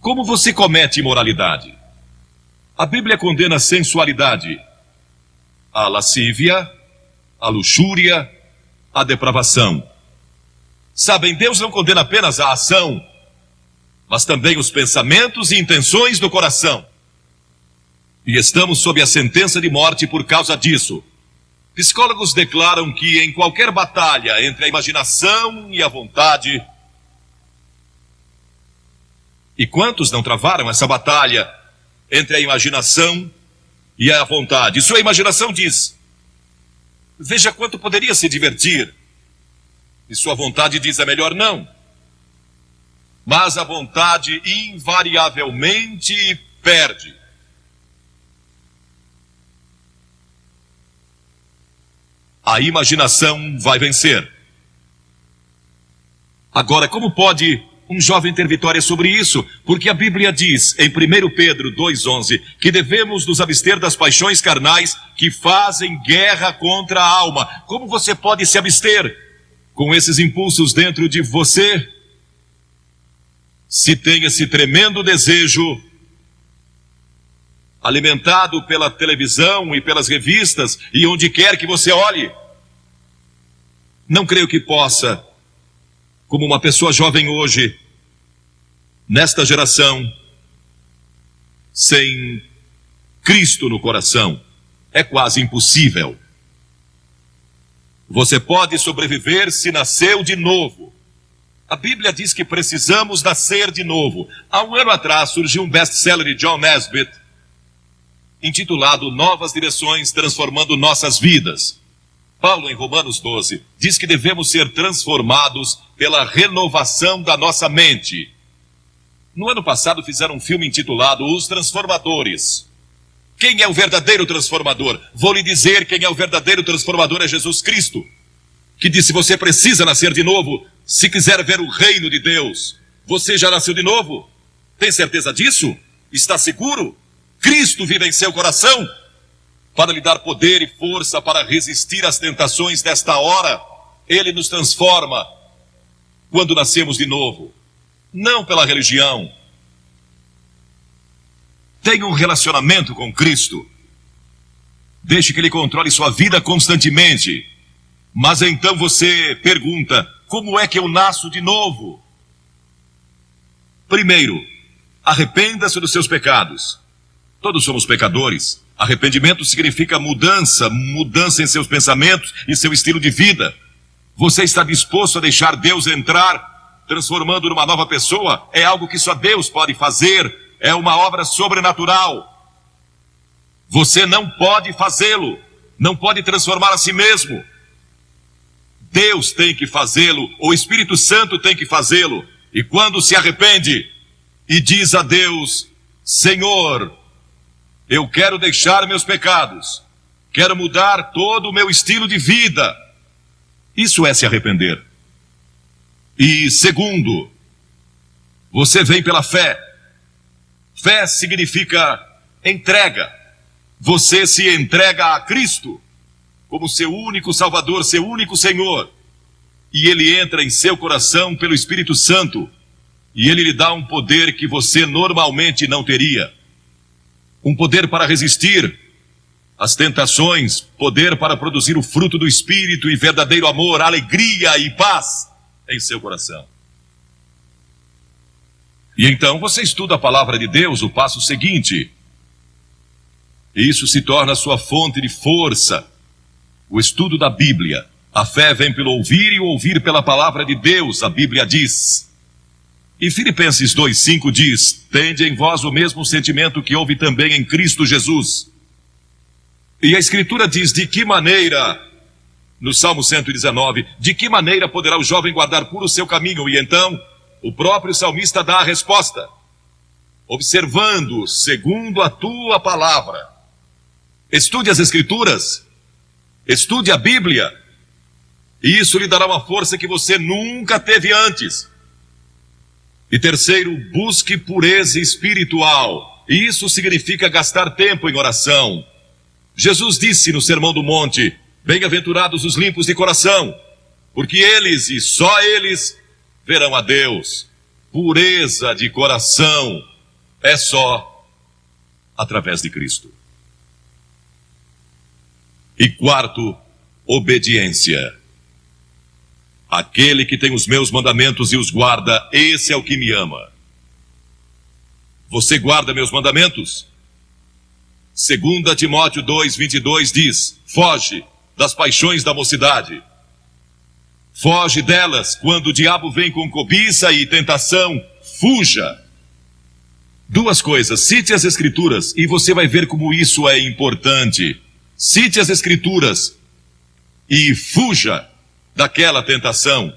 Como você comete imoralidade? A Bíblia condena a sensualidade, a lascívia, a luxúria, a depravação. Sabem, Deus não condena apenas a ação, mas também os pensamentos e intenções do coração. E estamos sob a sentença de morte por causa disso. Psicólogos declaram que em qualquer batalha entre a imaginação e a vontade... E quantos não travaram essa batalha entre a imaginação e a vontade? Sua imaginação diz: veja quanto poderia se divertir. E sua vontade diz: é melhor não. Mas a vontade invariavelmente perde. A imaginação vai vencer. Agora, como pode um jovem ter vitória sobre isso? Porque a Bíblia diz, em 1 Pedro 2,11, que devemos nos abster das paixões carnais que fazem guerra contra a alma. Como você pode se abster com esses impulsos dentro de você, se tem esse tremendo desejo alimentado pela televisão e pelas revistas e onde quer que você olhe? Não creio que possa, como uma pessoa jovem hoje, nesta geração, sem Cristo no coração. É quase impossível. Você pode sobreviver se nasceu de novo. A Bíblia diz que precisamos nascer de novo. Há um ano atrás surgiu um best-seller de John Nesbitt, intitulado Novas Direções Transformando Nossas Vidas. Paulo, em Romanos 12, diz que devemos ser transformados pela renovação da nossa mente. No ano passado fizeram um filme intitulado Os Transformadores. Quem é o verdadeiro transformador? Vou lhe dizer, quem é o verdadeiro transformador é Jesus Cristo, que disse: você precisa nascer de novo se quiser ver o reino de Deus. Você já nasceu de novo? Tem certeza disso? Está seguro? Cristo vive em seu coração para lhe dar poder e força para resistir às tentações desta hora. Ele nos transforma quando nascemos de novo, não pela religião. Tenha um relacionamento com Cristo. Deixe que Ele controle sua vida constantemente. Mas então você pergunta: como é que eu nasço de novo? Primeiro, arrependa-se dos seus pecados. Todos somos pecadores. Arrependimento significa mudança em seus pensamentos e seu estilo de vida. Você está disposto a deixar Deus entrar, transformando numa nova pessoa? É algo que só Deus pode fazer. É uma obra sobrenatural. Você não pode fazê-lo. Não pode transformar a si mesmo. Deus tem que fazê-lo. O Espírito Santo tem que fazê-lo. E quando se arrepende e diz a Deus: Senhor, eu quero deixar meus pecados, quero mudar todo o meu estilo de vida. Isso é se arrepender. E segundo, você vem pela fé. Fé significa entrega. Você se entrega a Cristo como seu único Salvador, seu único Senhor. E Ele entra em seu coração pelo Espírito Santo. E Ele lhe dá um poder que você normalmente não teria. Um poder para resistir às tentações, poder para produzir o fruto do Espírito e verdadeiro amor, alegria e paz em seu coração. E então você estuda a palavra de Deus, o passo seguinte. Isso se torna a sua fonte de força. O estudo da Bíblia. A fé vem pelo ouvir e o ouvir pela palavra de Deus, a Bíblia diz. E Filipenses 2,5 diz: tende em vós o mesmo sentimento que houve também em Cristo Jesus. E a Escritura diz: de que maneira, no Salmo 119, de que maneira poderá o jovem guardar puro o seu caminho? E então, o próprio salmista dá a resposta: observando segundo a tua palavra. Estude as Escrituras, estude a Bíblia, e isso lhe dará uma força que você nunca teve antes. E terceiro, busque pureza espiritual. E isso significa gastar tempo em oração. Jesus disse no Sermão do Monte: bem-aventurados os limpos de coração, porque eles e só eles verão a Deus. Pureza de coração é só através de Cristo. E quarto, obediência. Aquele que tem os meus mandamentos e os guarda, esse é o que me ama. Você guarda meus mandamentos? 2 Timóteo 2:22 diz: foge das paixões da mocidade. Foge delas quando o diabo vem com cobiça e tentação. Fuja. Duas coisas: cite as Escrituras e você vai ver como isso é importante. Cite as Escrituras e fuja daquela tentação.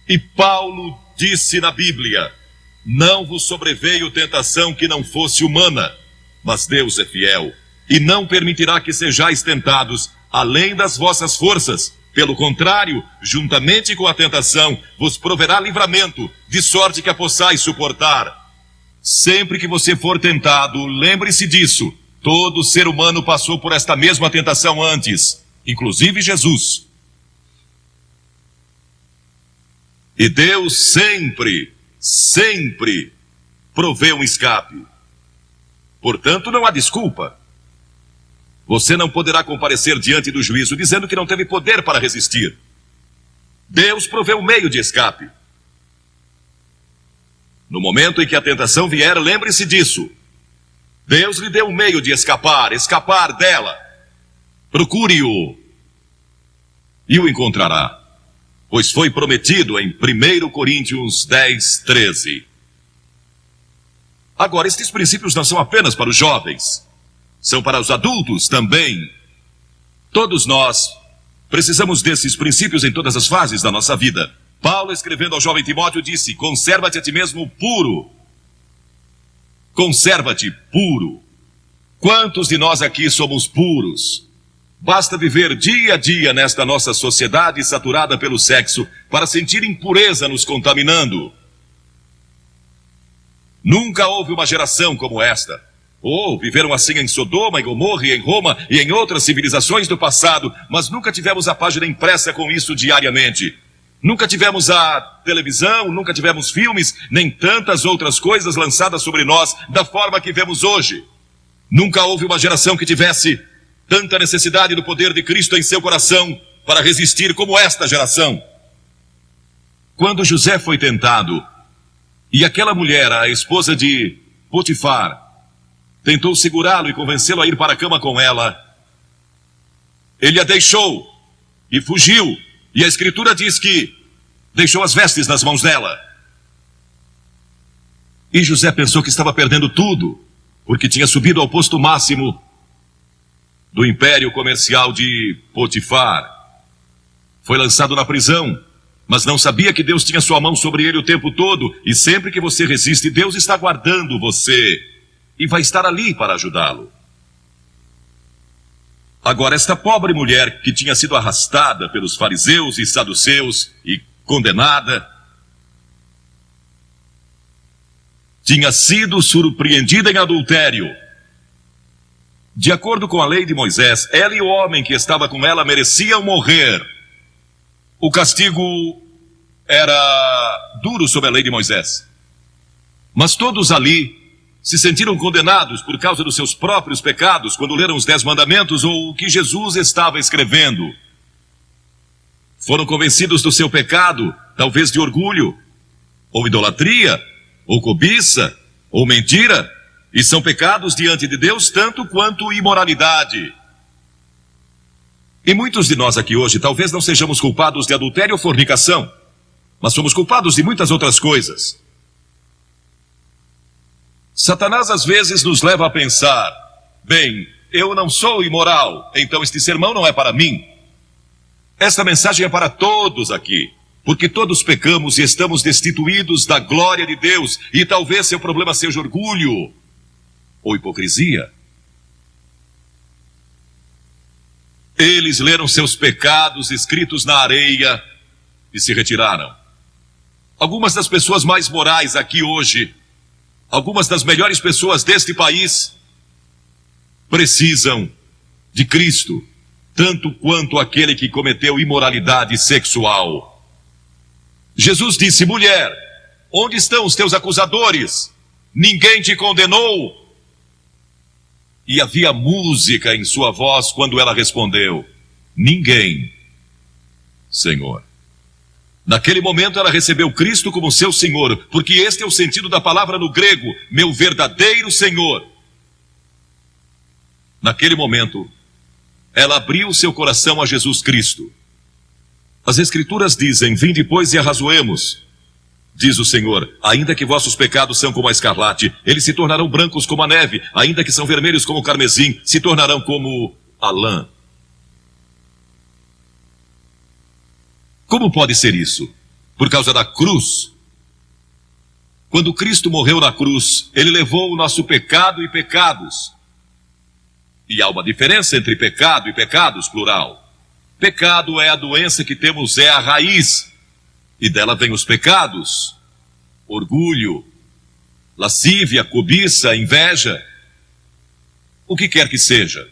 E Paulo disse na Bíblia: não vos sobreveio tentação que não fosse humana, mas Deus é fiel, e não permitirá que sejais tentados além das vossas forças. Pelo contrário, juntamente com a tentação, vos proverá livramento, de sorte que a possais suportar. Sempre que você for tentado, lembre-se disso. Todo ser humano passou por esta mesma tentação antes, inclusive Jesus. E Deus sempre provê um escape. Portanto, não há desculpa. Você não poderá comparecer diante do juízo dizendo que não teve poder para resistir. Deus provê um meio de escape. No momento em que a tentação vier, lembre-se disso. Deus lhe deu um meio de escapar dela. Procure-o e o encontrará. Pois foi prometido em 1 Coríntios 10:13. Agora, estes princípios não são apenas para os jovens, são para os adultos também. Todos nós precisamos desses princípios em todas as fases da nossa vida. Paulo, escrevendo ao jovem Timóteo, disse: conserva-te a ti mesmo puro. Conserva-te puro. Quantos de nós aqui somos puros? Basta viver dia a dia nesta nossa sociedade saturada pelo sexo para sentir impureza nos contaminando. Nunca houve uma geração como esta. Viveram assim em Sodoma, em Gomorra, e em Roma e em outras civilizações do passado, mas nunca tivemos a página impressa com isso diariamente. Nunca tivemos a televisão, nunca tivemos filmes, nem tantas outras coisas lançadas sobre nós da forma que vemos hoje. Nunca houve uma geração que tivesse tanta necessidade do poder de Cristo em seu coração para resistir como esta geração. Quando José foi tentado, e aquela mulher, a esposa de Potifar, tentou segurá-lo e convencê-lo a ir para a cama com ela, ele a deixou e fugiu. E a Escritura diz que deixou as vestes nas mãos dela. E José pensou que estava perdendo tudo, porque tinha subido ao posto máximo do império comercial de Potifar. Foi lançado na prisão, mas não sabia que Deus tinha sua mão sobre ele o tempo todo, e sempre que você resiste, Deus está guardando você, e vai estar ali para ajudá-lo. Agora, esta pobre mulher que tinha sido arrastada pelos fariseus e saduceus e condenada, tinha sido surpreendida em adultério. De acordo com a lei de Moisés, ela e o homem que estava com ela mereciam morrer. O castigo era duro sob a lei de Moisés. Mas todos ali se sentiram condenados por causa dos seus próprios pecados quando leram os 10 mandamentos ou o que Jesus estava escrevendo. Foram convencidos do seu pecado, talvez de orgulho, ou idolatria, ou cobiça, ou mentira, e são pecados diante de Deus tanto quanto imoralidade. E muitos de nós aqui hoje talvez não sejamos culpados de adultério ou fornicação, mas somos culpados de muitas outras coisas. Satanás às vezes nos leva a pensar: bem, eu não sou imoral, então este sermão não é para mim. Esta mensagem é para todos aqui, porque todos pecamos e estamos destituídos da glória de Deus, e talvez seu problema seja orgulho ou hipocrisia. Eles leram seus pecados escritos na areia e se retiraram. Algumas das pessoas mais morais aqui hoje, algumas das melhores pessoas deste país, precisam de Cristo, tanto quanto aquele que cometeu imoralidade sexual. Jesus disse: mulher, onde estão os teus acusadores? ninguém te condenou? E havia música em sua voz quando ela respondeu: ninguém, Senhor. Naquele momento ela recebeu Cristo como seu Senhor, porque este é o sentido da palavra no grego, meu verdadeiro Senhor. Naquele momento, ela abriu seu coração a Jesus Cristo. As Escrituras dizem: vinde, pois, e arrazoemos. Diz o Senhor: ainda que vossos pecados são como a escarlate, eles se tornarão brancos como a neve, ainda que são vermelhos como o carmesim, se tornarão como a lã. Como pode ser isso? Por causa da cruz. Quando Cristo morreu na cruz, ele levou o nosso pecado e pecados. E há uma diferença entre pecado e pecados, plural. Pecado é a doença que temos, é a raiz. E dela vem os pecados: orgulho, lascívia, cobiça, inveja, o que quer que seja.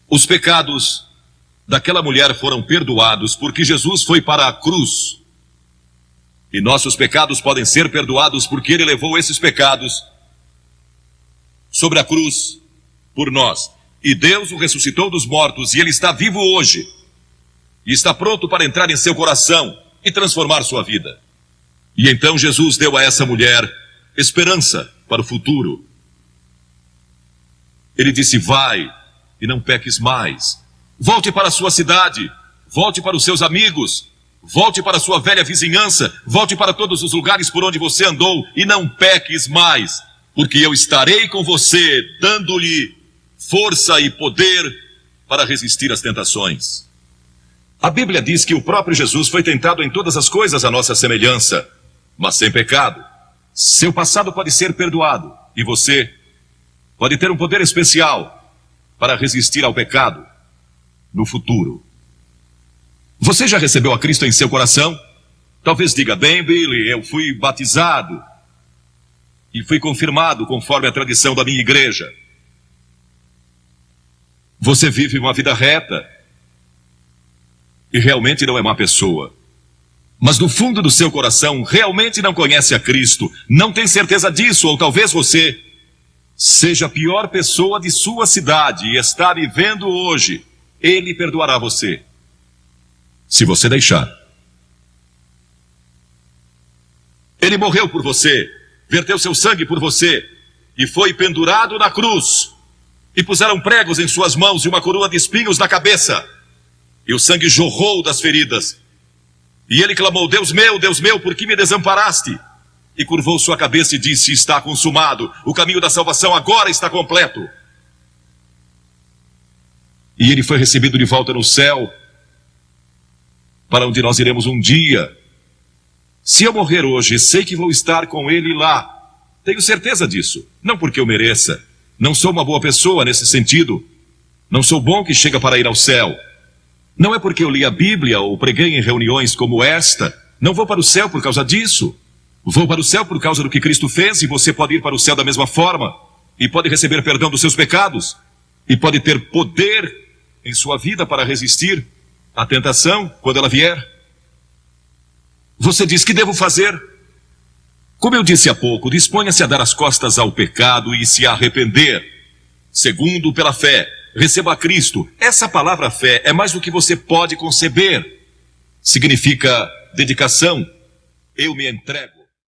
Os pecados daquela mulher foram perdoados porque Jesus foi para a cruz. E nossos pecados podem ser perdoados porque ele levou esses pecados sobre a cruz por nós. E Deus o ressuscitou dos mortos, e ele está vivo hoje. E está pronto para entrar em seu coração e transformar sua vida. E então Jesus deu a essa mulher esperança para o futuro. Ele disse: vai e não peques mais. Volte para a sua cidade, volte para os seus amigos, volte para a sua velha vizinhança, volte para todos os lugares por onde você andou e não peques mais, porque eu estarei com você, dando-lhe força e poder para resistir às tentações. A Bíblia diz que o próprio Jesus foi tentado em todas as coisas à nossa semelhança, mas sem pecado. Seu passado pode ser perdoado e você pode ter um poder especial para resistir ao pecado no futuro. Você já recebeu a Cristo em seu coração? Talvez diga: bem, Billy, eu fui batizado e fui confirmado conforme a tradição da minha igreja. Você vive uma vida reta e realmente não é má pessoa. Mas no fundo do seu coração realmente não conhece a Cristo, não tem certeza disso, ou talvez você seja a pior pessoa de sua cidade e está vivendo hoje. Ele perdoará você, se você deixar. Ele morreu por você, verteu seu sangue por você e foi pendurado na cruz. E puseram pregos em suas mãos e uma coroa de espinhos na cabeça. E o sangue jorrou das feridas. E ele clamou: Deus meu, por que me desamparaste? E curvou sua cabeça e disse: está consumado. O caminho da salvação agora está completo. E ele foi recebido de volta no céu, para onde nós iremos um dia. Se eu morrer hoje, sei que vou estar com ele lá. Tenho certeza disso. Não porque eu mereça. Não sou uma boa pessoa nesse sentido. Não sou bom que chega para ir ao céu. Não é porque eu li a Bíblia ou preguei em reuniões como esta. Não vou para o céu por causa disso. Vou para o céu por causa do que Cristo fez, e você pode ir para o céu da mesma forma. E pode receber perdão dos seus pecados. E pode ter poder em sua vida para resistir à tentação quando ela vier. Você diz: que devo fazer? Como eu disse há pouco, disponha-se a dar as costas ao pecado e se arrepender. Segundo, pela fé, receba a Cristo. Essa palavra fé é mais do que você pode conceber. Significa dedicação. Eu me entrego.